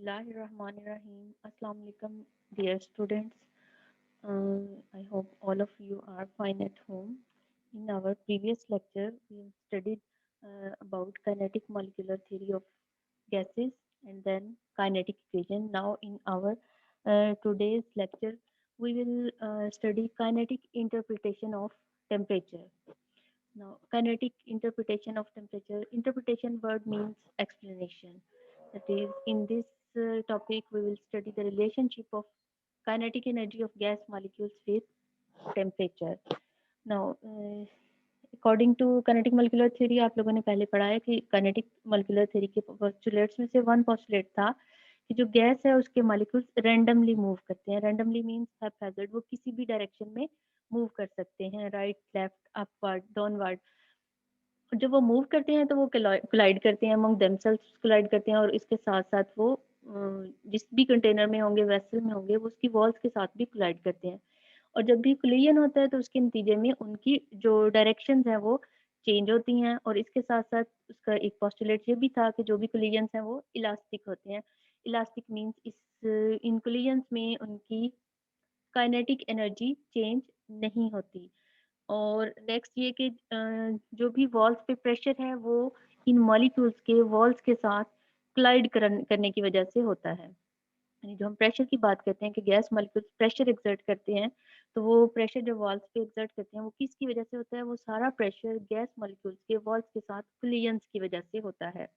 Bismillahirrahmanirrahim. Assalamu alaikum, dear students. I hope all of you are fine at home. In our previous lecture, we studied about kinetic molecular theory of gases and then kinetic equation. Now, in our today's lecture, we will study kinetic interpretation of temperature. Now, kinetic interpretation of temperature. Interpretation word means explanation. That is, in this topic, we will study the relationship of kinetic energy of gas molecules with temperature. Now, according to kinetic molecular theory, आप लोगों ने पहले पढ़ा है कि kinetic molecular theory के postulates में से one postulate था कि जो गैस है उसके मॉलिक्यूल्स रैंडमली मूव करते हैं. रैंडमली मींस हैप्पैजार्ड, वो किसी भी डायरेक्शन में मूव कर सकते हैं, राइट, लेफ्ट, अपवर्ड, डाउनवर्ड. जब वो मूव करते हैं तो वो कोलाइड करते हैं, अमंग देमसेल्व्स कोलाइड करते हैं, और इसके साथ साथ वो जिस भी कंटेनर में होंगे, वेसल में होंगे, वो उसकी वॉल्स के साथ भी कोलाइड करते हैं. और जब भी कोलिजन होता है तो उसके नतीजे में उनकी जो डायरेक्शंस हैं वो चेंज होती हैं. और इसके साथ साथ उसका एक पोस्टुलेट ये भी था कि जो भी कोलिजन्स हैं वो इलास्टिक होते हैं. इलास्टिक मींस इन कोलिजन्स में उनकी काइनेटिक एनर्जी चेंज नहीं होती. और नेक्स्ट ये कि जो भी वॉल्स पे प्रेशर है वो इन मॉलिक्यूल्स के वॉल्स के साथ क्लाइड करने की वजह से होता है. यानी जो हम प्रेशर की बात करते हैं कि गैस मॉलिक्यूल्स प्रेशर एक्सर्ट करते हैं, तो वो प्रेशर जो वॉल्स पे एक्सर्ट करते हैं वो किसकी वजह से होता है? वो सारा प्रेशर गैस मॉलिक्यूल्स के वॉल्स के साथ कोलिजन्स की वजह से होता है.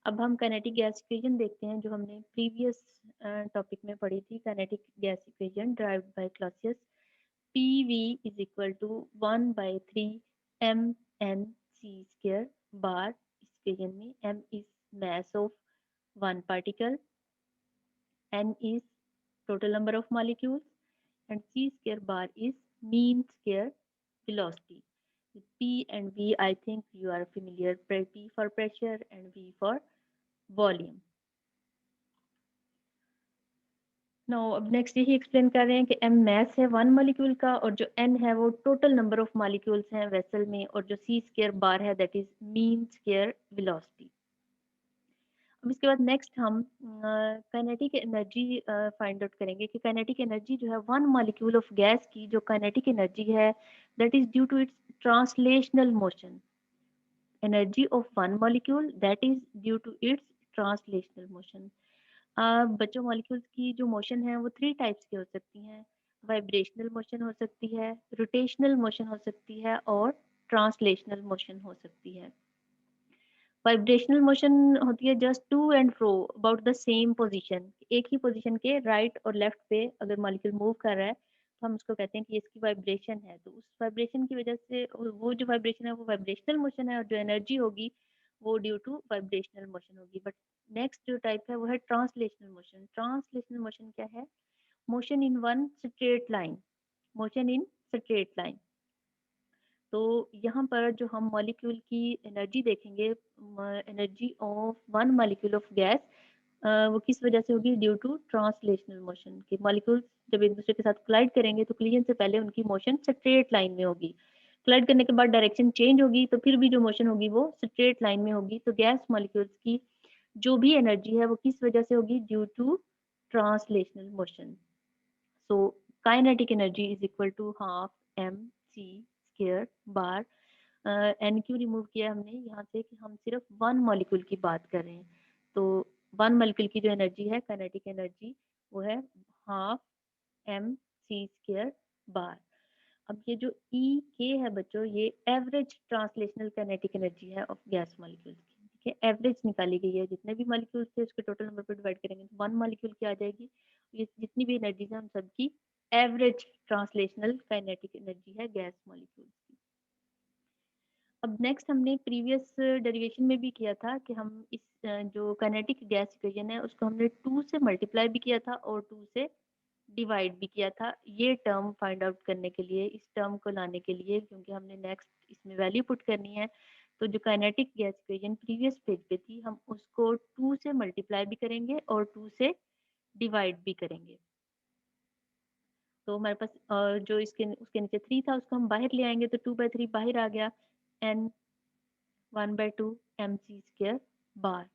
अब हम काइनेटिक गैस इक्वेशन देखते हैं जो हमने प्रीवियस टॉपिक में पढ़ी थी. Kinetic gas equation derived by Clausius. PV is equal to 1 by 3 mnc square bar. इस इक्वेशन में m is mass of one particle, n is total number of molecules, and c square bar is mean square velocity. With P and V, I think you are familiar. P for pressure and V for volume. No, अब next यही explain कर रहे हैं कि m mass है one molecule का, और जो n है वो टोटल नंबर ऑफ मॉलिक्यूल्स हैं वेसल में, और जो c स्क्वायर बार है that is mean square velocity. अब इसके बाद नेक्स्ट हम काइनेटिक एनर्जी फाइंड आउट करेंगे कि काइनेटिक एनर्जी जो है वन मॉलिक्यूल ऑफ गैस की जो काइनेटिक एनर्जी है that is due to its translational motion. Energy of one molecule that is due to its translational motion. बच्चों, molecules की जो मोशन है वो थ्री टाइप्स की हो सकती हैं. वाइब्रेशनल मोशन हो सकती है, रोटेशनल मोशन हो सकती है, और ट्रांसलेशनल मोशन हो सकती है. वाइब्रेशनल मोशन होती है just to and fro about the same position. एक ही पोजीशन के राइट और लेफ्ट पे अगर मॉलिक्यूल मूव कर रहा है तो हम उसको कहते हैं कि इसकी वाइब्रेशन है. तो उस वाइब्रेशन की वजह से वो जो वाइब्रेशन है वो वाइब्रेशनल मोशन है, और जो एनर्जी होगी वो ड्यू टू वाइब्रेशनल मोशन होगी. बट नेक्स्ट जो टाइप है वो है ट्रांसलेशनल मोशन. ट्रांसलेशनल मोशन क्या है? Motion in one straight line. Motion in straight line. तो यहाँ पर जो हम मॉलिक्यूल की एनर्जी देखेंगे, energy of one molecule of gas, वो किस वजह से होगी? Due to translational motion. के मॉलिक्यूल्स जब एक दूसरे के साथ कोलाइड करेंगे तो कोलिजन से पहले उनकी मोशन स्ट्रेट लाइन में होगी. कोलाइड करने के बाद डायरेक्शन चेंज होगी तो फिर भी जो मोशन होगी वो स्ट्रेट लाइन में होगी. तो गैस मॉलिक्यूल्स की जो भी एनर्जी है वो किस वजह से होगी? Due to translational motion. So kinetic energy is equal to half m c square bar. N q remove किया हमने यहाँ से कि हम सिर्फ वन मॉलिक्यूल की बात कर रहे हैं. तो वन मॉलिक्यूल की जो एनर्जी है काइनेटिक एनर्जी वो है half m c square bar. अब ये जो ई के है बच्चों, ये एवरेज ट्रांसलेशनल काइनेटिक एनर्जी है ऑफ गैस मॉलिक्यूल्स की. ठीक है, एवरेज निकाली गई है. जितने भी मॉलिक्यूल्स थे उसके टोटल नंबर पर डिवाइड करेंगे तो वन मॉलिक्यूल की आ जाएगी. ये जितनी भी एनर्जी है उन सबकी एवरेज ट्रांसलेशनल काइनेटिक एनर्जी है गैस मॉलिक्यूल्स की. अब नेक्स्ट हमने प्रीवियस डेरिवेशन में भी किया था कि हम इस जो काइनेटिक गैस इक्वेशन है उसको हमने 2 से मल्टीप्लाई भी किया था और 2 से डिवाइड भी किया था, ये टर्म फाइंड आउट करने के लिए, इस टर्म को लाने के लिए, क्योंकि हमने नेक्स्ट इसमें वैल्यू पुट करनी है. तो जो kinetic gas equation previous page पे थी हम उसको 2 से मल्टीप्लाई भी करेंगे और 2 से डिवाइड भी करेंगे. तो हमारे पास जो इसके उसके नीचे 3 था उसको हम बाहर ले आएंगे तो 2/3 बाहर आ गया. N 1/2 mc square bar.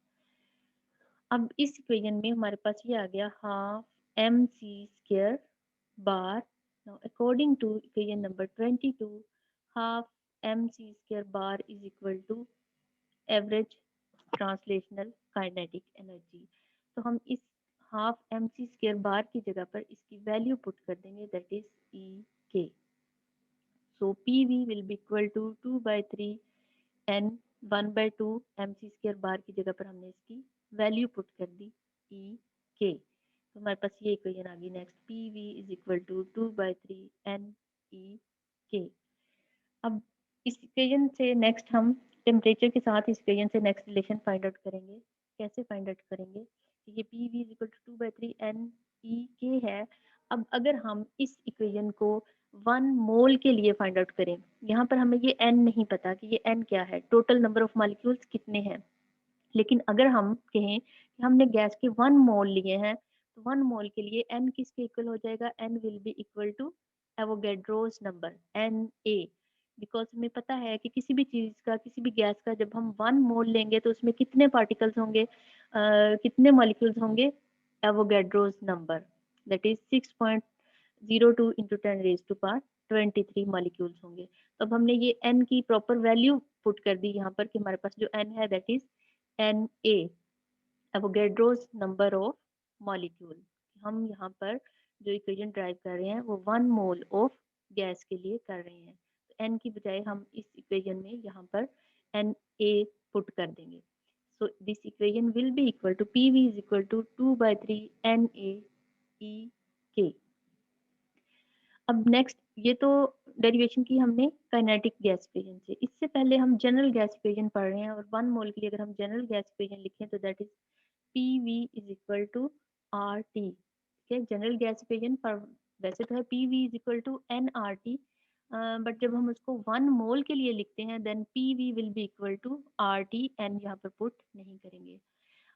अब इस इक्वेशन में हमारे पास ये आ गया half mc² bar. Now according to equation number 22, half mc² bar is equal to average translational kinetic energy. तो हम इस हाफ mc² बार की जगह पर इसकी वैल्यू पुट कर देंगे, that is ek. So pv will be equal to 2/3 n 1/2 mc² बार की जगह पर हमने इसकी वैल्यू पुट कर दी ek. तो हमारे पास ये इक्वेशन आ गई. Next pv is equal to 2/3 n ek. अब इस इक्वेशन से नेक्स्ट हम टेम्परेचर के साथ इस इक्वेशन से नेक्स्ट रिलेशन फाइंड आउट करेंगे. कैसे फाइंड आउट करेंगे? ये pv is equal to 2/3 n ek है. अब अगर हम इस इक्वेशन को 1 मोल के लिए फाइंड आउट करें, यहाँ पर हमें ये n नहीं पता कि ये n क्या है, टोटल नंबर ऑफ मॉलिक्यूल्स कितने हैं. लेकिन अगर हम कहें कि हमने गैस के 1 मोल लिए हैं, तो 1 मोल के लिए n किसके इक्वल हो जाएगा? n will be equal to Avogadro's number Na. Because हमें पता है कि किसी भी चीज का, किसी भी गैस का जब हम 1 मोल लेंगे तो उसमें कितने पार्टिकल्स होंगे, कितने मॉलिक्यूल्स होंगे? Avogadro's number, that is 6.02 into 10⁻23 molecules होंगे. तो अब हमने ये n की प्रॉपर वैल्यू पुट कर दी यहाँ पर कि हमारे पास जो n है that is Na, Avogadro's number of molecule. हम यहाँ पर जो इक्वेशन ड्राइव कर रहे हैं वो 1 मोल ऑफ गैस के लिए कर रहे हैं. तो n की बजाय हम इस इक्वेशन में यहाँ पर Na पुट कर देंगे. So this equation will be equal to pv is equal to 2/3 NaEK. अब नेक्स्ट, ये तो डेरिवेशन की हमने काइनेटिक गैस इक्वेशन से. इससे पहले हम जनरल गैस इक्वेशन पढ़ रहे हैं और 1 मोल के लिए अगर हम जनरल गैस इक्वेशन लिखें तो that is pv is equal to RT. ठीक है, जनरल गैस इक्वेशन पर वैसे तो है pv is equal to nRT, but जब हम उसको 1 मोल के लिए लिखते हैं then pv will be equal to RT, n यहाँ पर पुट नहीं करेंगे.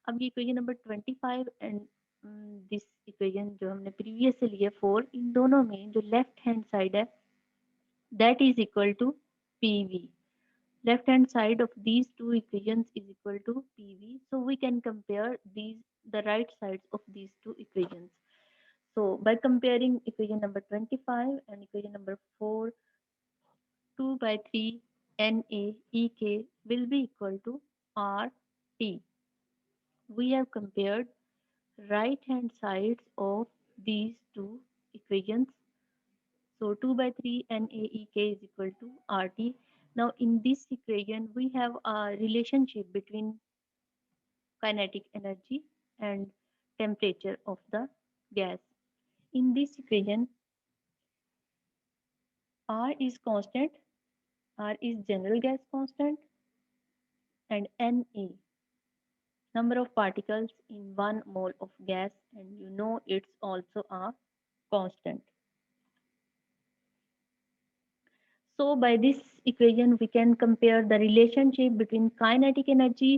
अब ये equation number 25 and this equation जो हमने प्रीवियस से लिए 4, इन दोनों में जो लेफ्ट हैंड साइड है that is equal to pv. Left hand side of these two equations is equal to pv, so we can compare the right sides of these two equations. So by comparing equation number 25 and equation number 4, 2/3 NaEK will be equal to RT. We have compared right hand sides of these two equations. So 2/3 NaEK is equal to RT. Now in this equation we have a relationship between kinetic energy and temperature of the gas. In this equation R is constant, R is general gas constant, and Na, number of particles in 1 mole of gas, and you know it's also a constant. So by this equation we can compare the relationship between kinetic energy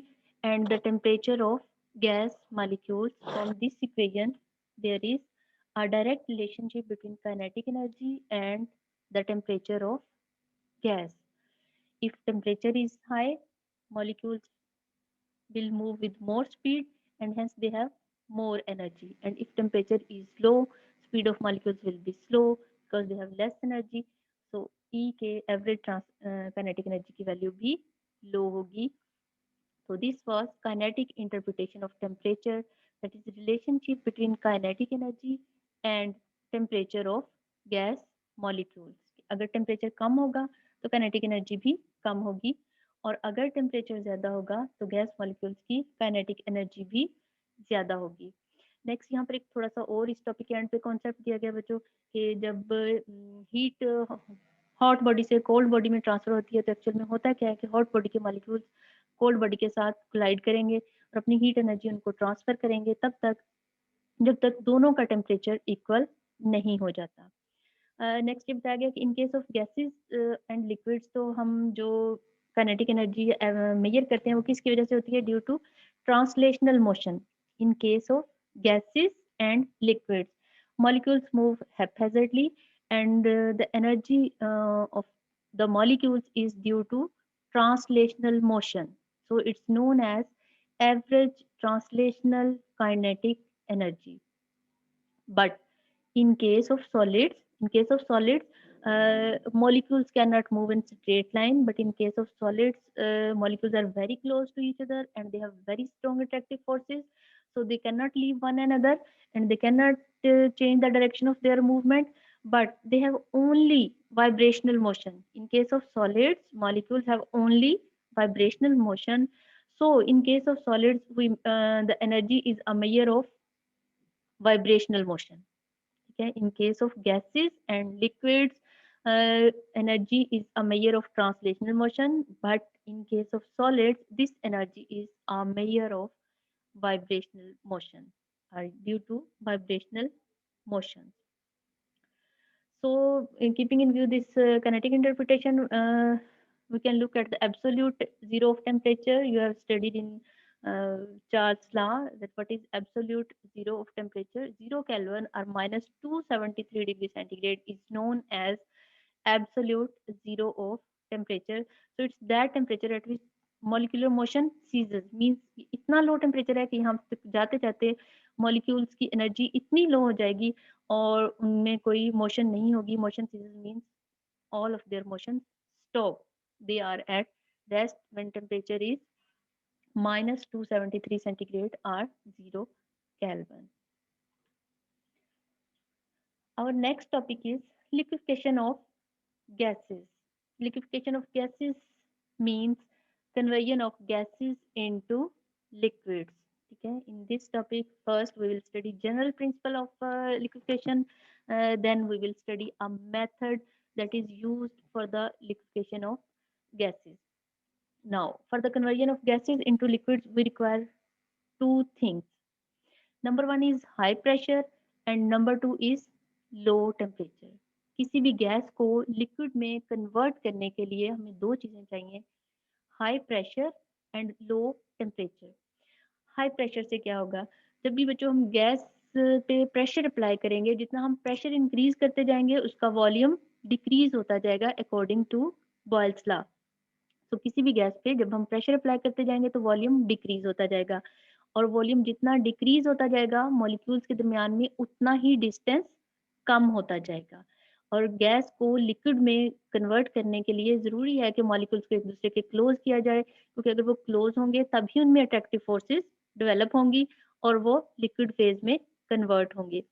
and the temperature of gas molecules. From this equation there is a direct relationship between kinetic energy and the temperature of gas. If temperature is high, molecules will move with more speed and hence they have more energy. And if temperature is low, speed of molecules will be slow because they have less energy. So E के average kinetic energy की value भी low होगी. So this was kinetic interpretation of temperature, that is the relationship between kinetic energy and temperature of gas molecules. अगर temperature कम होगा तो kinetic energy भी कम होगी, और अगर टेम्परेचर ज़्यादा होगा तो गैस मॉलिक्यूल्स की काइनेटिक एनर्जी भी ज़्यादा होगी. नेक्स्ट यहाँ पर एक थोड़ा सा और इस टॉपिक के एंड पे कॉन्सेप्ट दिया गया बच्चों कि जब हीट हॉट बॉडी से कोल्ड बॉडी में ट्रांसफर होती है तो एक्चुअल में होता क्या है कि हॉट बॉडी के मॉलिक्यूल्स कोल्ड बॉडी के साथ कोलाइड करेंगे और अपनी हीट एनर्जी उनको ट्रांसफर करेंगे तब तक जब तक दोनों का टेम्परेचर इक्वल नहीं हो जाता. नेक्स्ट ये बताया गया कि इन case of gases and liquids, तो हम जो काइनेटिक एनर्जी मेजर करते हैं वो किसकी वजह से होती है? Due to translational motion. In case of gases and liquids, molecules move haphazardly and the energy of the molecules is due to translational motion. So it's known as average translational kinetic energy. But in case of solids, molecules cannot move in straight line. But in case of solids, molecules are very close to each other and they have very strong attractive forces. So they cannot leave one another and they cannot change the direction of their movement. But they have only vibrational motion. In case of solids, molecules have only vibrational motion. So in case of solids, the energy is a measure of vibrational motion. Okay? In case of gases and liquids, energy is a measure of translational motion, but in case of solids, this energy is a measure of vibrational motion due to vibrational motion. So, in keeping in view this kinetic interpretation, we can look at the absolute zero of temperature. You have studied in Charles' law that what is absolute zero of temperature. 0 Kelvin or minus 273 degrees centigrade is known as absolute zero of temperature. So it's that temperature at which molecular motion ceases. Means इतना low temperature है कि हम जाते जाते molecules की energy इतनी लो हो जाएगी और उनमें कोई मोशन नहीं होगी. Motion ceases means all of their motion stop. They are at rest when temperature is minus 273 centigrade or 0 Kelvin. Our next topic is liquefaction of gases. Liquefaction of gases means conversion of gases into liquids. Okay. In this topic, first we will study general principle of liquefaction. Then we will study a method that is used for the liquefaction of gases. Now, for the conversion of gases into liquids, we require two things. Number one is high pressure and number two is low temperature. किसी भी gas को liquid में convert करने के लिए हमें दो चीजें चाहिए, high pressure and low temperature. High pressure से क्या होगा, जब भी बच्चों हम गैस पे प्रेशर अप्लाई करेंगे, जितना हम प्रेशर इंक्रीज करते जाएंगे उसका वॉल्यूम डिक्रीज होता जाएगा अकॉर्डिंग टू बॉयल्स लॉ. तो किसी भी गैस पे जब हम प्रेशर अप्लाई करते जाएंगे तो वॉल्यूम डिक्रीज होता जाएगा और वॉल्यूम जितना डिक्रीज होता जाएगा मॉलिक्यूल्स के दरमियान में उतना ही डिस्टेंस कम होता जाएगा. और गैस को लिक्विड में कन्वर्ट करने के लिए ज़रूरी है कि मॉलिक्यूल्स को एक दूसरे के क्लोज किया जाए, क्योंकि अगर वो क्लोज होंगे तभी उनमें अट्रैक्टिव फोर्सेस डेवलप होंगी और वो लिक्विड फेज में कन्वर्ट होंगे.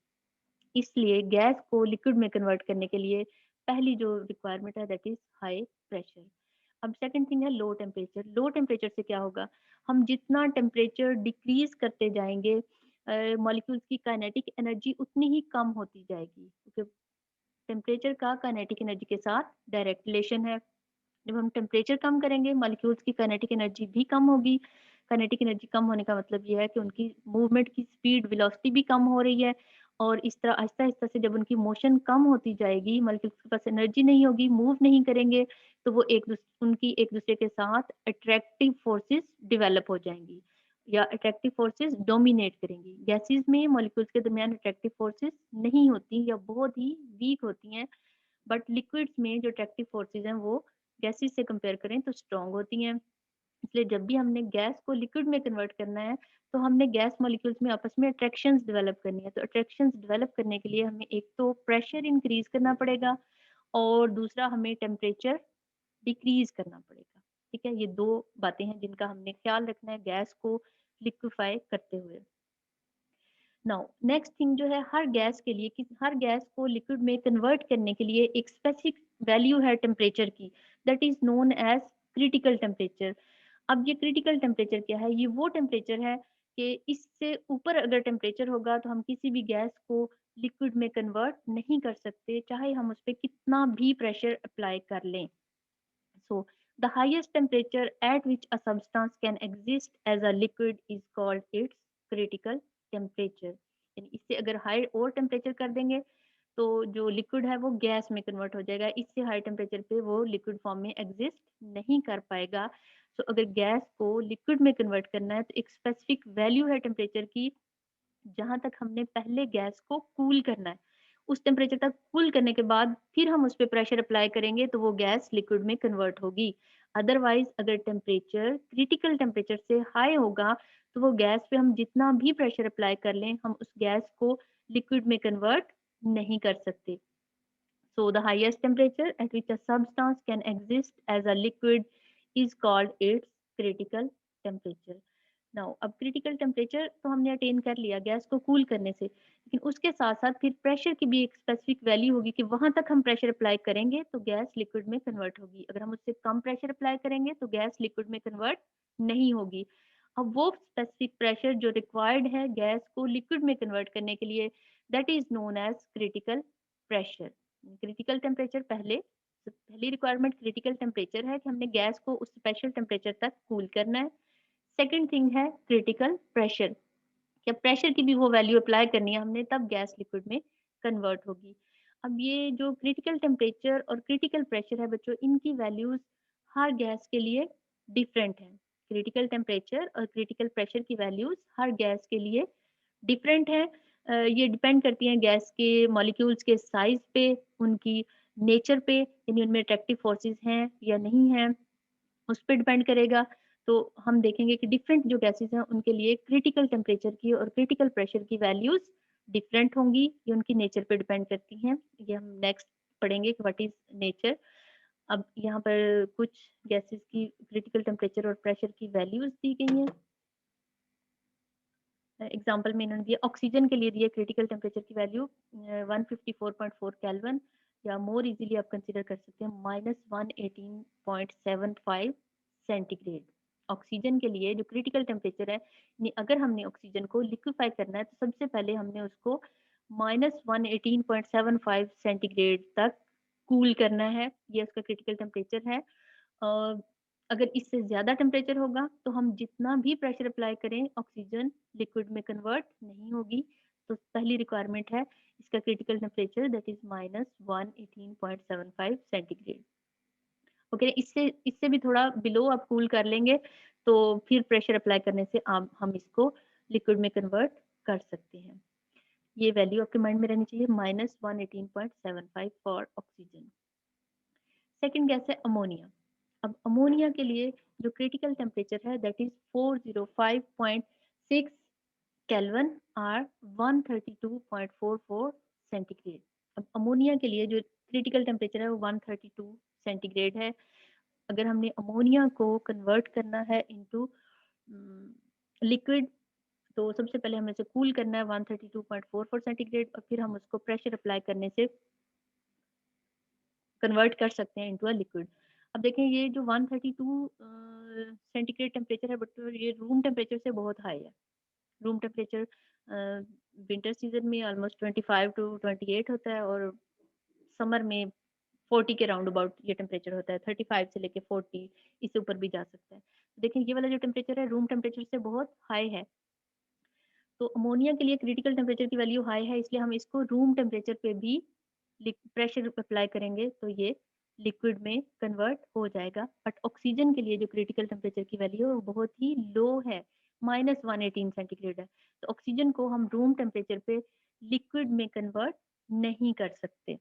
इसलिए गैस को लिक्विड में कन्वर्ट करने के लिए पहली जो रिक्वायरमेंट है दैट इज हाई प्रेशर. अब सेकंड थिंग है लो टेम्परेचर. लो टेम्परेचर से क्या होगा, हम जितना टेम्परेचर डिक्रीज करते जाएंगे मॉलिक्यूल्स की काइनेटिक एनर्जी उतनी ही कम होती जाएगी, क्योंकि टेम्परेचर का काइनेटिक एनर्जी के साथ डायरेक्ट रिलेशन है. जब हम टेम्परेचर कम करेंगे मॉलिक्यूल्स की काइनेटिक एनर्जी भी कम होगी. काइनेटिक एनर्जी कम होने का मतलब ये है कि उनकी मूवमेंट की स्पीड वेलोसिटी भी कम हो रही है और इस तरह आहिस्ता आहिस्ता से जब उनकी मोशन कम होती जाएगी, मॉलिक्यूल्स के पास एनर्जी नहीं होगी, मूव नहीं करेंगे, तो वो उनकी एक दूसरे के साथ अट्रैक्टिव फोर्सेस डेवलप हो जाएंगी या अट्रैक्टिव फोर्सेस डोमिनेट करेंगी. गैसेस में मॉलिक्यूल्स के दरमियान अट्रैक्टिव फोर्सेस नहीं होती या बहुत ही वीक होती हैं, बट लिक्विड्स में जो अट्रैक्टिव फोर्सेस हैं वो गैसेस से कंपेयर करें तो स्ट्रॉन्ग होती हैं. इसलिए जब भी हमने गैस को लिक्विड में कन्वर्ट करना है तो हमने गैस मॉलिक्यूल्स में आपस में अट्रैक्शंस डेवलप करनी है. तो अट्रैक्शंस डेवलप करने के लिए हमें एक तो प्रेशर इंक्रीज करना पड़ेगा और दूसरा हमें टेम्परेचर डिक्रीज करना पड़ेगा. ठीक है, ये दो बातें हैं जिनका हमने ख्याल रखना है गैस को लिक्विफाई करते हुए. नाउ नेक्स्ट थिंग जो है, हर गैस के लिए हर गैस को लिक्विड में कन्वर्ट करने के लिए एक स्पेसिफिक वैल्यू है टेम्परेचर की, that is known as critical temperature. अब ये क्रिटिकल टेम्परेचर क्या है, ये वो टेम्परेचर है कि इससे ऊपर अगर टेम्परेचर होगा तो हम किसी भी गैस को लिक्विड में कन्वर्ट नहीं कर सकते, चाहे हम उस पर कितना भी प्रेशर अप्लाई कर लें. So, the highest temperature at which a substance can exist as a liquid is called its critical temperature. यानी इससे अगर हाई और टेम्परेचर कर देंगे तो जो लिक्विड है वो गैस में कन्वर्ट हो जाएगा, इससे हाई टेम्परेचर पे वो लिक्विड फॉर्म में एग्जिस्ट नहीं कर पाएगा. तो अगर गैस को लिक्विड में कन्वर्ट करना है तो एक स्पेसिफिक वैल्यू है टेम्परेचर की जहां तक हमने पहले गैस को कूल करना है. उस टेम्परेचर तक कूल करने के बाद फिर हम उस पर प्रेशर अप्लाई करेंगे तो वो गैस लिक्विड में कन्वर्ट होगी. अदरवाइज अगर टेम्परेचर क्रिटिकल टेम्परेचर से हाई होगा तो वो गैस पे हम जितना भी प्रेशर अप्लाई कर लें, हम उस गैस को लिक्विड में कन्वर्ट नहीं कर सकते. So the highest temperature at which a substance can exist as a liquid is called its critical temperature. Now अब critical temperature तो हमने अटेन कर लिया गैस को कूल करने से, लेकिन उसके साथ साथ फिर प्रेशर की भी एक स्पेसिफिक वैल्यू होगी कि वहां तक हम प्रेशर अप्लाई करेंगे तो गैस लिक्विड में कन्वर्ट होगी. अगर हम उससे कम प्रेशर अप्लाई करेंगे तो गैस लिक्विड में कन्वर्ट नहीं होगी. अब वो स्पेसिफिक प्रेशर जो रिक्वायर्ड है गैस को लिक्विड में कन्वर्ट करने के लिए, that is known as critical pressure. Critical temperature पहली रिक्वायरमेंट क्रिटिकल टेम्परेचर है कि हमने गैस को उस स्पेशल टेम्परेचर तक कूल करना है. सेकंड थिंग है क्रिटिकल प्रेशर, या प्रेशर की भी वो वैल्यू अप्लाई करनी है हमने, तब गैस लिक्विड में कन्वर्ट होगी. अब ये जो क्रिटिकल टेम्परेचर और क्रिटिकल प्रेशर है बच्चों, इनकी वैल्यूज हर गैस के लिए डिफरेंट है. क्रिटिकल टेम्परेचर और क्रिटिकल प्रेशर की वैल्यूज हर गैस के लिए डिफरेंट है. ये डिपेंड करती हैं गैस के मॉलिक्यूल्स के साइज पे, उनकी नेचर पे, यानी उनमें अट्रैक्टिव फोर्सेस हैं या नहीं हैं, उस पर डिपेंड करेगा. तो हम देखेंगे कि डिफरेंट जो गैसेस हैं उनके लिए क्रिटिकल टेम्परेचर की और क्रिटिकल प्रेशर की वैल्यूज डिफरेंट होंगी. ये उनकी नेचर पे डिपेंड करती हैं. ये हम नेक्स्ट पढ़ेंगे कि व्हाट इज नेचर. अब यहाँ पर कुछ गैसेस की क्रिटिकल टेम्परेचर और प्रेशर की वैल्यूज दी गई हैं. एग्जाम्पल में इन्होंने दिया ऑक्सीजन के लिए दिया क्रिटिकल टेम्परेचर की वैल्यू 154.4 केल्विन, या मोर इजीली आप कंसीडर कर सकते हैं -118.75 सेंटीग्रेड. ऑक्सीजन के लिए जो क्रिटिकल टेम्परेचर है, अगर हमने ऑक्सीजन को लिक्विफाई करना है तो सबसे पहले हमने उसको -118.75 सेंटीग्रेड तक कूल करना है. ये उसका क्रिटिकल टेम्परेचर है. अगर इससे ज्यादा टेम्परेचर होगा तो हम जितना भी प्रेशर अप्लाई करें ऑक्सीजन लिक्विड में कन्वर्ट नहीं होगी. तो पहली रिक्वायरमेंट है इसका critical temperature, that is -118.75 centigrade. Okay, इससे इससे भी थोड़ा बिलो आप कूल कर लेंगे तो फिर प्रेशर अप्लाई करने से आप हम इसको लिक्विड में कन्वर्ट कर सकते हैं. ये वैल्यू आपके माइंड में रहनी चाहिए, -118.75 फॉर ऑक्सीजन. सेकेंड गैस है अमोनिया. अब अमोनिया के लिए जो क्रिटिकल टेम्परेचर है दैट इज 405.6 केल्विन और 132.44 सेंटीग्रेड. अब अमोनिया के लिए जो क्रिटिकल टेम्परेचर है वो 132 सेंटीग्रेड है. अगर हमने अमोनिया को कन्वर्ट करना है इनटू लिक्विड तो सबसे पहले हमें इसे कूल करना है 132.44 सेंटीग्रेड, और फिर हम उसको प्रेशर अप्लाई करने से कन्वर्ट कर सकते हैं इनटू अ लिक्विड. अब देखें ये जो 132 सेंटीग्रेड टेम्परेचर है बट ये रूम टेम्परेचर से बहुत हाई है. रूम टेम्परेचर विंटर सीजन में ऑलमोस्ट 25 टू 28 होता है, और समर में 40 के राउंड अबाउट ये टेम्परेचर होता है. 35 से लेके 40, इससे ऊपर भी जा सकता है. देखें ये वाला जो टेम्परेचर है रूम टेम्परेचर से बहुत हाई है. तो अमोनिया के लिए क्रिटिकल टेम्परेचर की वैल्यू हाई है, इसलिए हम इसको रूम टेम्परेचर पे भी प्रेशर अप्लाई करेंगे तो ये लिक्विड में कन्वर्ट हो जाएगा. बट ऑक्सीजन के लिए जो क्रिटिकल टेम्परेचर की वैल्यू है वो बहुत ही लो है, -118 सेंटीग्रेड है. तो ऑक्सीजन को हम रूम टेम्परेचर पे लिक्विड में कन्वर्ट नहीं कर सकते.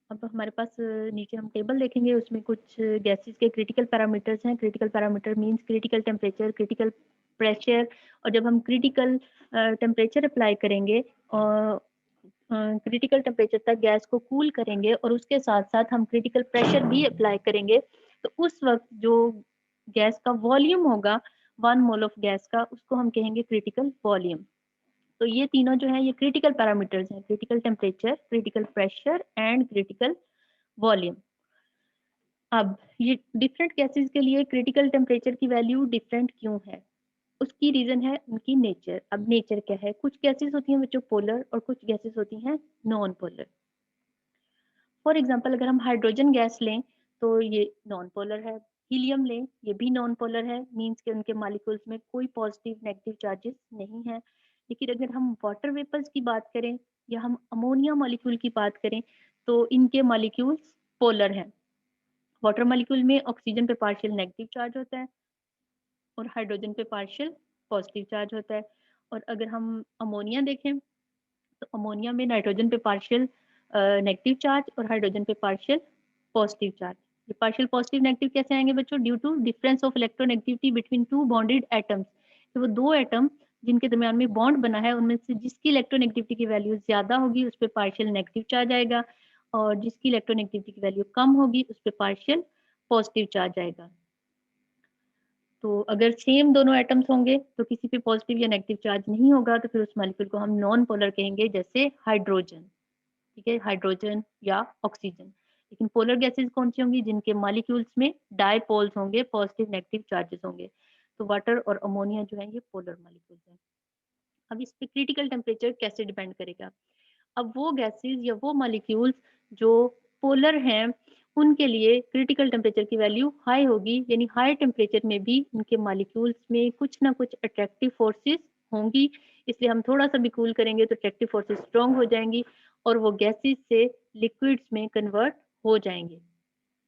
अब हमारे पास नीचे हम टेबल देखेंगे, उसमें कुछ गैसेस के क्रिटिकल पैरामीटर्स हैं. Critical parameter means critical temperature, critical pressure, और जब हम क्रिटिकल टेम्परेचर अप्लाई करेंगे और क्रिटिकल टेम्परेचर तक गैस को कूल करेंगे और उसके साथ साथ हम क्रिटिकल प्रेशर भी अप्लाई करेंगे, तो उस वक्त जो गैस का वॉल्यूम होगा 1 मोल ऑफ गैस का, उसको हम कहेंगे क्रिटिकल वॉल्यूम. तो ये तीनों जो है ये क्रिटिकल पैरामीटर्स हैं, critical temperature, critical pressure and critical volume. अब ये डिफरेंट गैसेस के लिए क्रिटिकल टेम्परेचर की वैल्यू डिफरेंट क्यों है? उसकी रीजन है उनकी नेचर. अब नेचर क्या है? कुछ गैसेस होती हैं बच्चों पोलर और कुछ गैसेस होती हैं नॉन पोलर. फॉर एग्जांपल अगर हम हाइड्रोजन गैस लें तो ये नॉन पोलर है. हीलियम लें, ये भी नॉन पोलर है, मींस के उनके मॉलिक्यूल्स में कोई पॉजिटिव नेगेटिव चार्जेस नहीं है. लेकिन अगर हम वाटर वेपर्स की बात करें या हम अमोनिया मॉलिक्यूल की बात करें तो इनके मॉलिक्यूल्स पोलर हैं. वाटर मॉलिक्यूल में ऑक्सीजन पे पार्शियल नेगेटिव चार्ज होता है और हाइड्रोजन पे पार्शियल पॉजिटिव चार्ज होता है. और अगर हम अमोनिया देखें तो अमोनिया में नाइट्रोजन पे पार्शियल नेगेटिव चार्ज और हाइड्रोजन पे पार्शियल पॉजिटिव चार्ज। ये पार्शियल पॉजिटिव नेगेटिव कैसे आएंगे बच्चों? Due to difference of electronegativity between two bonded atoms. तो वो दो एटम जिनके दरमियान में बॉन्ड बना है उनमें से जिसकी इलेक्ट्रोनेगेटिविटी की वैल्यू ज्यादा होगी उस पर पार्शियल नेगेटिव चार्ज आएगा, और जिसकी इलेक्ट्रोनेगेटिविटी की वैल्यू कम होगी उस पर पार्शियल पॉजिटिव चार्ज आएगा। तो अगर सेम दोनों एटम्स होंगे तो किसी पे पॉजिटिव या नेगेटिव चार्ज नहीं होगा, तो फिर उस मॉलिक्यूल को हम नॉन पोलर कहेंगे, जैसे हाइड्रोजन। ठीक है, हाइड्रोजन या ऑक्सीजन। लेकिन पोलर गैसेस कौन सी होंगी? जिनके मॉलिक्यूल्स में डायपोल्स होंगे, पॉजिटिव नेगेटिव चार्जेस होंगे। तो वाटर और अमोनिया जो है ये पोलर मॉलिक्यूल्स हैं। अब इस पे क्रिटिकल टेम्परेचर कैसे डिपेंड करेगा? अब वो गैसेस या वो मॉलिक्यूल्स जो पोलर हैं उनके लिए क्रिटिकल टेम्परेचर की वैल्यू हाई होगी, यानी हाई टेम्परेचर में भी उनके मॉलिक्यूल्स में कुछ ना कुछ अट्रैक्टिव फोर्सेस होंगी। इसलिए हम थोड़ा सा भी कूल करेंगे तो अट्रैक्टिव फोर्सेस स्ट्रॉन्ग हो जाएंगी और वो गैसेस से लिक्विड्स में कन्वर्ट हो जाएंगे।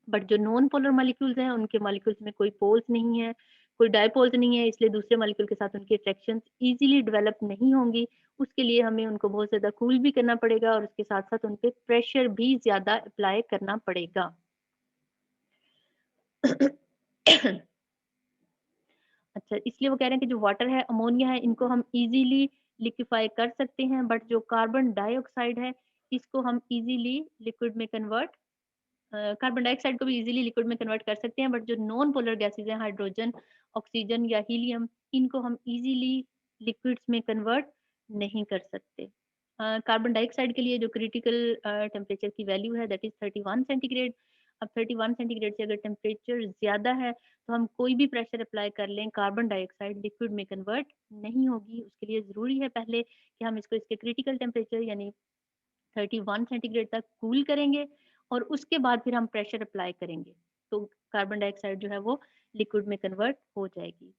बट जो नॉन पोलर मॉलिक्यूल्स हैं उनके मॉलिक्यूल्स में कोई पोल्स नहीं है, कोई डायपोल्स नहीं है, इसलिए दूसरे मॉलिक्यूल के साथ उनकी अट्रैक्शन इजीली डेवलप नहीं होंगी। उसके लिए हमें उनको बहुत ज्यादा कूल भी करना पड़ेगा और उसके साथ साथ उनपे प्रेशर भी ज्यादा अप्लाई करना पड़ेगा। अच्छा, इसलिए वो कह रहे हैं कि जो वाटर है, अमोनिया है, इनको हम इजीली लिक्विफाई कर सकते हैं, बट जो कार्बन डाइऑक्साइड है इसको हम इजीली लिक्विड में कन्वर्ट कार्बन डाइऑक्साइड को भी इजीली लिक्विड में कन्वर्ट कर सकते हैं, बट जो नॉन पोलर गैसेज हैं, हाइड्रोजन, ऑक्सीजन या हीलियम, इनको हम इजीली लिक्विड्स में कन्वर्ट नहीं कर सकते। कार्बन डाइऑक्साइड के लिए जो क्रिटिकल टेम्परेचर की वैल्यू है दैट इज 31 सेंटीग्रेड। अब 31 सेंटीग्रेड से अगर टेम्परेचर ज्यादा है तो हम कोई भी प्रेशर अप्लाई कर लें, कार्बन डाइऑक्साइड लिक्विड में कन्वर्ट नहीं होगी। उसके लिए जरूरी है पहले कि हम इसको इसके क्रिटिकल टेम्परेचर यानी 31 सेंटीग्रेड तक कूल करेंगे और उसके बाद फिर हम प्रेशर अप्लाई करेंगे, तो कार्बन डाइऑक्साइड जो है वो लिक्विड में कन्वर्ट हो जाएगी।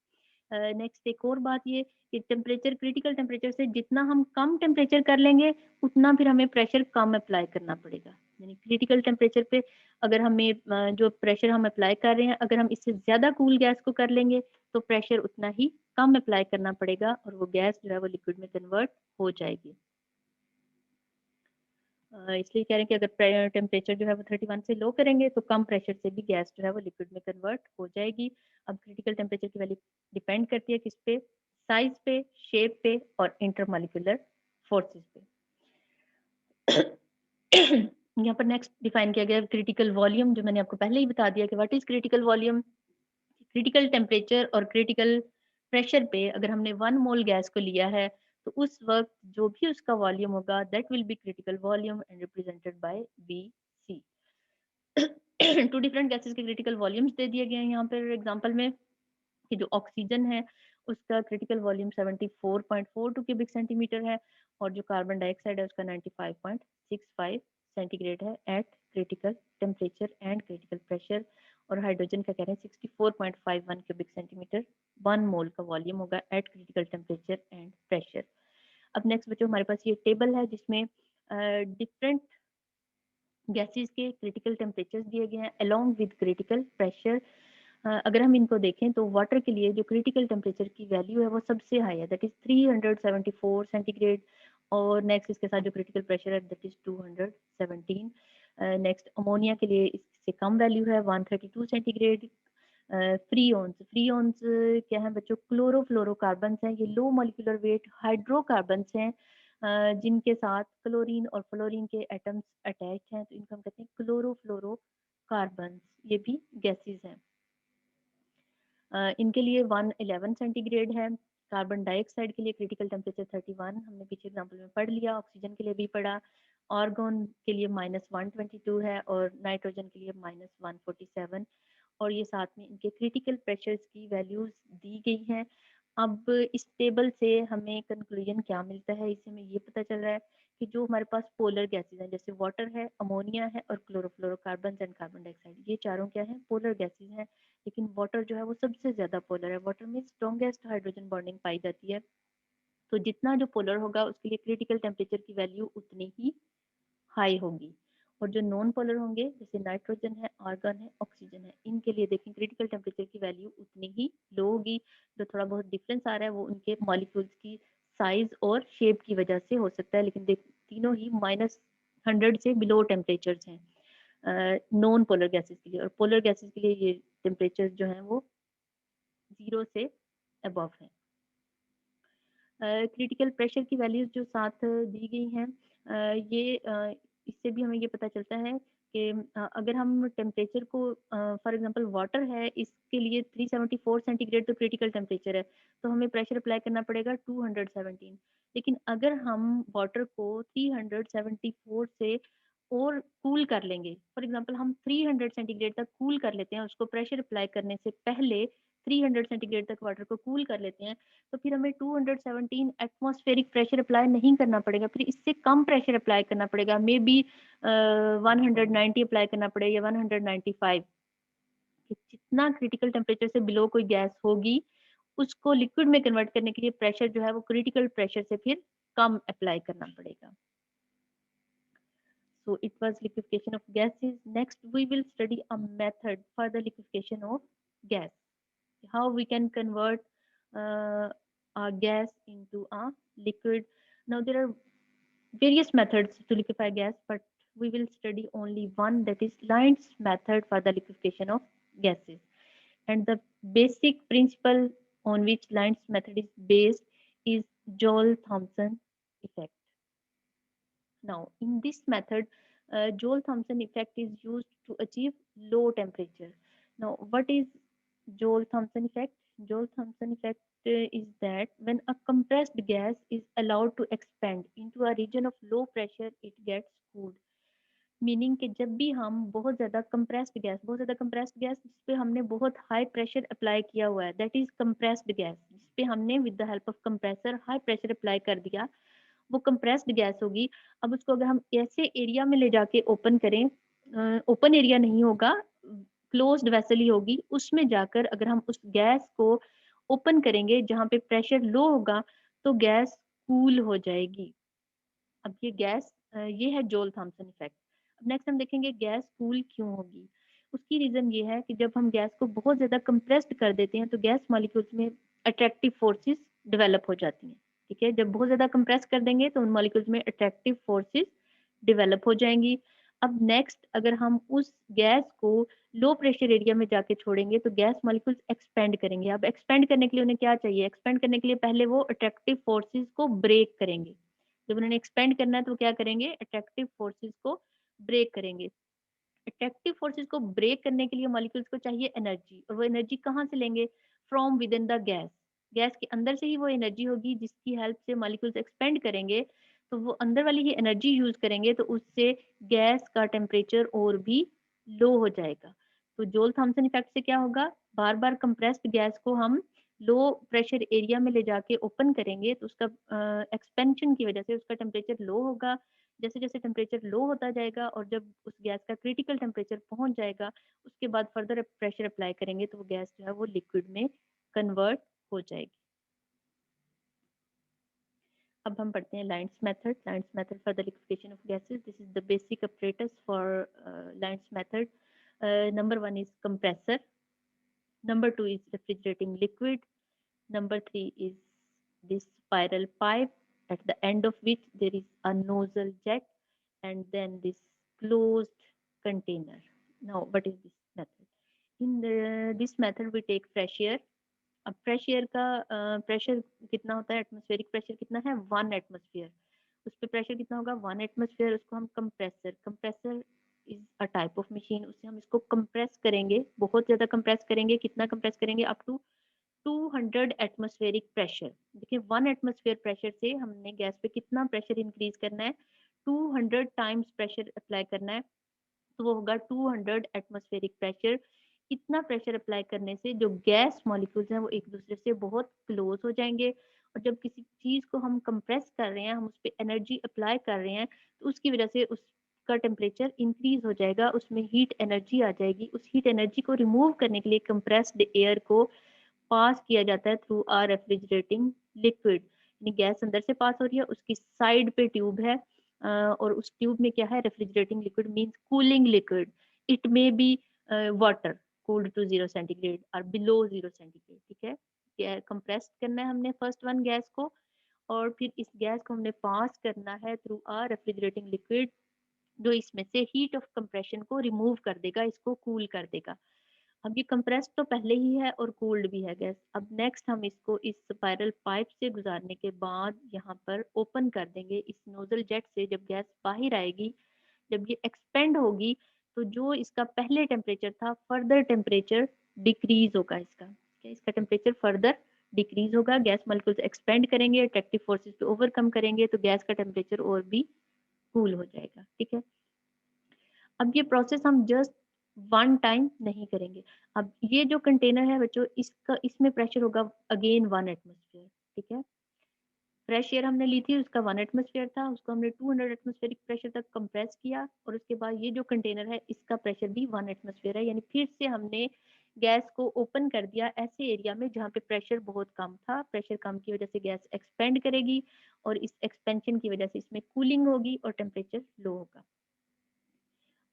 नेक्स्ट एक और बात ये कि टेम्परेचर, क्रिटिकल टेम्परेचर से जितना हम कम टेम्परेचर कर लेंगे उतना फिर हमें प्रेशर कम अप्लाई करना पड़ेगा। यानी क्रिटिकल टेम्परेचर पे अगर हमें जो प्रेशर हम अप्लाई कर रहे हैं, अगर हम इससे ज्यादा कूल गैस को कर लेंगे तो प्रेशर उतना ही कम अप्लाई करना पड़ेगा और वो गैस जो है वो लिक्विड में कन्वर्ट हो जाएगी। इसलिए कह रहे हैं कि अगर टेम्परेचर जो है वो 31 से लो करेंगे तो कम प्रेशर से भी गैस जो है वो लिक्विड में कन्वर्ट हो जाएगी। अब क्रिटिकल टेम्परेचर की वैल्यू डिपेंड करती है किस पे? साइज पे, शेप पे और इंटरमॉलिक्यूलर फोर्सेस पे। यहाँ पर नेक्स्ट डिफाइन किया गया क्रिटिकल वॉल्यूम, जो मैंने आपको पहले ही बता दिया कि what is critical volume. Critical temperature और क्रिटिकल प्रेशर पे अगर हमने 1 मोल गैस को लिया है तो उस वक्त जो भी उसका वॉल्यूम होगा that will be critical volume and represented by Vc। Two different gases के क्रिटिकल वॉल्यूम्स दे दिए गए हैं यहाँ पर एग्जांपल में, कि जो ऑक्सीजन है उसका क्रिटिकल वॉल्यूम 74.42 क्यूबिक सेंटीमीटर है और जो कार्बन डाइऑक्साइड है उसका 95.65 सेंटीग्रेड है eight critical temperature and critical pressure. और हाइड्रोजन का कह रहे हैं 64.51 क्यूबिक सेंटीमीटर 1 मोल का वॉल्यूम होगा eight critical temperature and pressure. अब नेक्स्ट बच्चों हमारे पास ये टेबल है जिसमें डिफरेंट गैसेस के क्रिटिकल टेम्परेचर दिए गए हैं अलोंग विद क्रिटिकल प्रेशर। अगर हम इनको देखें तो वाटर के लिए जो क्रिटिकल टेम्परेचर की वैल्यू है वो सबसे हाई है दैट इज 374 सेंटीग्रेड, और नेक्स्ट इसके साथ जो क्रिटिकल प्रेशर है दैट इज 217। नेक्स्ट अमोनिया के लिए इससे कम वैल्यू है 132 सेंटीग्रेड। फ्रीओन्स, फ्रीओन्स क्या है बच्चों? क्लोरोफ्लोरोकार्बन्स हैं, ये लो मॉलिक्यूलर वेट हाइड्रोकार्बन्स हैं जिनके साथ क्लोरीन और फ्लोरीन के एटम्स अटैच हैं, तो इनको हम कहते हैं क्लोरोफ्लोरोकार्बन्स। ये भी गैसेस हैं। इनके लिए 111 सेंटीग्रेड है। कार्बन डाइऑक्साइड के लिए क्रिटिकल टेम्परेचर 31 हमने पीछे एग्जांपल में पढ़ लिया, ऑक्सीजन के लिए भी पढ़ा। ऑर्गन के लिए -122 है और नाइट्रोजन के लिए -147, और ये साथ में इनके क्रिटिकल प्रेशर्स की वैल्यूज दी गई हैं। अब इस टेबल से हमें कंक्लूजन क्या मिलता है, इससे हमें ये पता चल रहा है कि जो हमारे पास पोलर गैसेज हैं जैसे वाटर है, अमोनिया है और क्लोरोफ्लोरोकार्बन एंड कार्बन डाइऑक्साइड, ये चारों क्या है? पोलर गैसेज हैं। लेकिन वाटर जो है वो सबसे ज्यादा पोलर है, वाटर में स्ट्रॉन्गेस्ट हाइड्रोजन बॉन्डिंग पाई जाती है। तो जितना जो पोलर होगा उसके लिए क्रिटिकल टेम्परेचर की वैल्यू उतनी ही हाई होगी, और जो नॉन पोलर होंगे जैसे नाइट्रोजन है, आर्गन है, ऑक्सीजन है, इनके लिए देखें क्रिटिकल टेम्परेचर की वैल्यू उतनी ही लो होगी। जो थोड़ा बहुत डिफरेंस आ रहा है वो उनके मॉलिक्यूल्स की साइज और शेप की वजह से हो सकता है, लेकिन देख तीनों ही -100 से बिलो टेम्परेचर हैं। नॉन पोलर गैसेस के लिए, और पोलर गैसेस के लिए ये टेम्परेचर जो है वो 0 से अबव है। क्रिटिकल प्रेशर की वैल्यूज जो साथ दी गई हैं, इससे भी हमें ये पता चलता है कि अगर हम टेम्परेचर को, फॉर एग्जांपल वाटर है, इसके लिए 374 सेंटीग्रेड तो क्रिटिकल टेम्परेचर है, तो हमें प्रेशर अप्लाई करना पड़ेगा 217। लेकिन अगर हम वाटर को 374 से और कूल कर लेंगे, फॉर एग्जांपल हम 300 सेंटीग्रेड तक कूल कर लेते हैं, उसको प्रेशर अप्लाई करने से पहले 300 सेंटीग्रेड तक वाटर को कूल कर लेते हैं, तो फिर हमें 217 एटमॉस्फेरिक प्रेशर अप्लाई नहीं करना पड़ेगा, फिर इससे कम प्रेशर अप्लाई करना पड़ेगा, मे बी 190 अप्लाई करना पड़ेगा या 195। जितना क्रिटिकल टेम्परेचर से बिलो कोई गैस होगी, उसको लिक्विड में कन्वर्ट करने के लिए प्रेशर जो है वो क्रिटिकल प्रेशर से फिर कम अप्लाई करना पड़ेगा। So it was liquefaction of gases. Next, we will study a method for the liquefaction of gas. How we can convert a gas into a liquid. Now there are various methods to liquefy gas, but we will study only one, that is Lines method for the liquefaction of gases. And the basic principle on which Lines method is based is Joule-Thomson effect. Now, in this method, Joule-Thomson effect is used to achieve low temperature. Now, what is Joule-Thomson effect? Joule-Thomson effect is that when a compressed gas is allowed to expand into a region of low pressure, it gets cooled. Meaning कि जब भी हम बहुत ज़्यादा compressed gas जिस पे हमने बहुत हाई प्रेशर अप्लाई किया हुआ है, दैट इज कंप्रेस्ड गैस, जिस पे हमने with the help of compressor high pressure apply कर दिया, वो कंप्रेस्ड गैस होगी। अब उसको अगर हम ऐसे एरिया में ले जाके ओपन करें, ओपन एरिया नहीं होगा, क्लोज्ड वेसल ही होगी, उसमें जाकर अगर हम उस गैस को ओपन करेंगे जहाँ पे प्रेशर लो होगा, तो गैस कूल हो जाएगी। अब ये है जोल थॉम्सन इफेक्ट। अब नेक्स्ट हम देखेंगे गैस कूल क्यों होगी। उसकी रीजन ये है कि जब हम गैस को बहुत ज्यादा कंप्रेस्ड कर देते हैं तो गैस मॉलिक्यूल्स में अट्रैक्टिव फोर्सेस डेवलप हो जाती हैं। ठीक है, जब बहुत ज्यादा कंप्रेस कर देंगे तो उन मॉलिक्यूल्स में अट्रैक्टिव फोर्सेस डेवलप हो जाएंगी। अब नेक्स्ट अगर हम उस गैस को लो प्रेशर एरिया में जाके छोड़ेंगे तो गैस मॉलिक्यूल्स एक्सपेंड करेंगे। अब एक्सपेंड करने के लिए उन्हें क्या चाहिए? एक्सपेंड करने के लिए पहले वो अट्रैक्टिव फोर्सेस को ब्रेक करेंगे। जब उन्होंने एक्सपेंड करना है तो क्या करेंगे? अट्रैक्टिव फोर्सेस को ब्रेक करेंगे। अट्रैक्टिव फोर्सेस को ब्रेक करने के लिए मॉलिक्यूल्स को चाहिए एनर्जी, और वो एनर्जी कहाँ से लेंगे? From with in the gas. Gas के अंदर से ही वो एनर्जी होगी जिसकी हेल्प से मॉलिक्यूल्स एक्सपेंड करेंगे, तो वो अंदर वाली ही एनर्जी यूज करेंगे, तो उससे गैस का टेम्परेचर और भी लो हो जाएगा। तो जोल थॉम्सन इफेक्ट से क्या होगा? बार बार कंप्रेस्ड गैस को हम लो प्रेशर एरिया में ले जाके ओपन करेंगे तो उसका एक्सपेंशन की वजह से उसका टेम्परेचर लो होगा। जैसे जैसे टेम्परेचर लो होता जाएगा और जब उस गैस का क्रिटिकल टेम्परेचर पहुंच जाएगा, उसके बाद फर्दर प्रेशर अप्लाई करेंगे तो वो गैस जो है वो लिक्विड में कन्वर्ट हो जाएगी। अब हम पढ़ते हैं lines method. Lines method for the liquefaction of gases. This is the basic apparatus for lines method. Number 1 is compressor. Number 2 is refrigerating liquid. Number 3 is this spiral pipe at the end of which there is a nozzle jet, and then this closed container. Now, what is this method? This method we take fresh air. अब fresh air का pressure कितना होता है? Atmospheric pressure कितना है? 1 atmosphere. उस पर pressure कितना होगा? 1 एटमॉस्फेयर। उसको हम compressor is a type of machine, उससे हम इसको कंप्रेस करेंगे, बहुत ज्यादा कंप्रेस करेंगे। कितना कंप्रेस करेंगे? Up to 200 atmospheric pressure. देखिए 1 एटमॉस्फेयर प्रेशर से हमने गैस पे कितना प्रेशर इंक्रीज करना है? 200 टाइम्स प्रेशर अप्लाई करना है, तो वो होगा 200 एटमॉस्फेरिक प्रेशर। इतना प्रेशर अप्लाई करने से जो गैस मॉलिक्यूल्स हैं वो एक दूसरे से बहुत क्लोज हो जाएंगे, और जब किसी चीज को हम कंप्रेस कर रहे हैं, हम उस पर एनर्जी अप्लाई कर रहे हैं, तो उसकी वजह से उसका टेम्परेचर इंक्रीज हो जाएगा, उसमें हीट एनर्जी आ जाएगी। उस हीट एनर्जी को रिमूव करने के लिए कंप्रेस्ड एयर को पास किया जाता है थ्रू आ रेफ्रिजरेटिंग लिक्विड। यानी गैस अंदर से पास हो रही है, उसकी साइड पे ट्यूब है, और उस ट्यूब में क्या है? Refrigerating liquid means cooling liquid. It may be water cooled to 0 centigrade और बिलो 0 सेंटीग्रेड। ठीक है, कंप्रेस करना है हमने फर्स्ट वन गैस को, और फिर इस गैस को हमने पास करना है थ्रू आ रेफ्रिजरेटिंग लिक्विड जो इसमें से हीट ऑफ कंप्रेशन को रिमूव कर देगा, इसको कूल कर देगा। अब ये कंप्रेस तो पहले ही है और कूल्ड भी है गैस। अब नेक्स्ट हम इसको इस स्पाइरल पाइप से गुजारने के बाद यहाँ पर ओपन कर देंगे इस नोजल जेट से। जब गैस बाहर आएगी, जब ये एक्सपेंड होगी, तो जो इसका पहले टेम्परेचर था, फर्दर टेम्परेचर डिक्रीज होगा इसका। इसका टेम्परेचर फर्दर डिक्रीज होगा, गैस मॉलिक्यूल्स एक्सपेंड करेंगे, अट्रैक्टिव फोर्सेस को ओवरकम करेंगे, तो गैस का टेम्परेचर और भी कूल हो जाएगा। ठीक है, अब ये प्रोसेस हम जस्ट वन टाइम नहीं करेंगे। अब ये जो कंटेनर है बच्चों, इसका इसमें प्रेशर होगा अगेन 1 एटमोसफियर। ठीक है, फ्रेश एयर हमने ली थी, उसका 1 एटमोसफियर था, उसको हमने 200 एटमोसफेरिक प्रेशर तक कंप्रेस किया, और उसके बाद ये जो कंटेनर है इसका प्रेशर भी 1 एटमोसफियर है। यानी फिर से हमने गैस को ओपन कर दिया ऐसे एरिया में जहाँ पे प्रेशर बहुत कम था। प्रेशर कम की वजह से गैस एक्सपेंड करेगी, और इस एक्सपेंशन की वजह से इसमें कूलिंग होगी और टेम्परेचर लो होगा।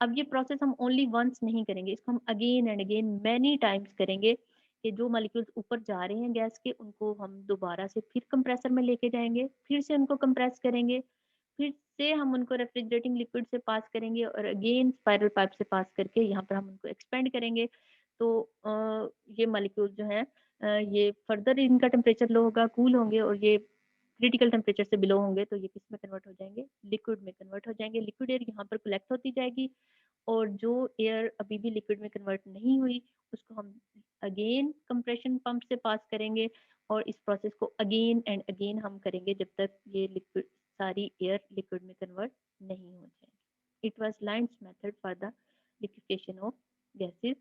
अब ये प्रोसेस हम ओनली वंस नहीं करेंगे, इसको हम again and again many times करेंगे, कि जो मॉलिक्यूल्स ऊपर जा रहे हैं गैस के, उनको हम दोबारा से फिर कंप्रेसर में लेके जाएंगे, फिर से उनको कंप्रेस करेंगे, फिर से हम उनको रेफ्रिजरेटिंग लिक्विड से पास करेंगे, और अगेन स्पाइरल पाइप से पास करके यहाँ पर हम उनको एक्सपेंड करेंगे। तो ये मॉलिक्यूल जो है ये फर्दर इनका टेम्परेचर लो होगा, कूल होंगे, और ये क्रिटिकल टेम्परेचर से बिलो होंगे, तो ये किस में कन्वर्ट हो जाएंगे, लिक्विड में कन्वर्ट हो जाएंगे। लिक्विड एयर यहाँ पर कलेक्ट होती जाएगी, और जो एयर अभी भी लिक्विड में कन्वर्ट नहीं हुई, उसको हम अगेन कंप्रेशन पंप से पास करेंगे, और इस प्रोसेस को अगेन एंड अगेन हम करेंगे जब तक ये लिक्विड सारी एयर लिक्विड में कन्वर्ट नहीं हो जाए। It was lines method for the liquefaction of gases.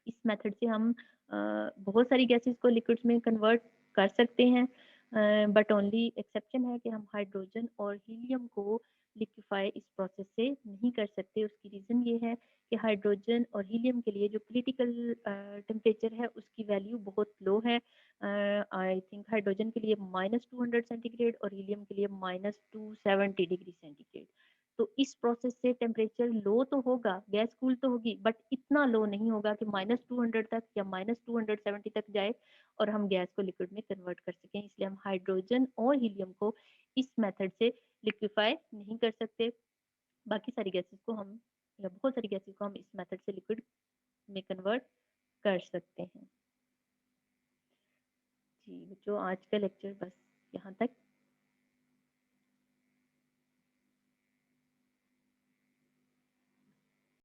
इस मेथड से हम बहुत सारी गैसेस को लिक्विड्स में कन्वर्ट कर सकते हैं, बट ओनली एक्सेप्शन है कि हम हाइड्रोजन और हीलियम को लिक्विफाई इस प्रोसेस से नहीं कर सकते। उसकी रीज़न ये है कि हाइड्रोजन और हीलियम के लिए जो क्रिटिकल टेम्परेचर है उसकी वैल्यू बहुत लो है। आई थिंक हाइड्रोजन के लिए -200 सेंटीग्रेड और हीलियम के लिए -270 डिग्री सेंटीग्रेड। तो इस प्रोसेस से टेम्परेचर लो तो होगा, गैस कूल तो होगी, बट इतना लो नहीं होगा कि -200 तक या -270 तक जाए और हम गैस को लिक्विड में कन्वर्ट कर सकें। इसलिए हम हाइड्रोजन और हीलियम को इस मेथड से लिक्विफाई नहीं कर सकते। बाकी सारी गैसेस को हम, या बहुत सारी गैसेस को हम इस मेथड से लिक्विड में कन्वर्ट कर सकते हैं। जी बच्चों, आज का लेक्चर बस यहाँ तक।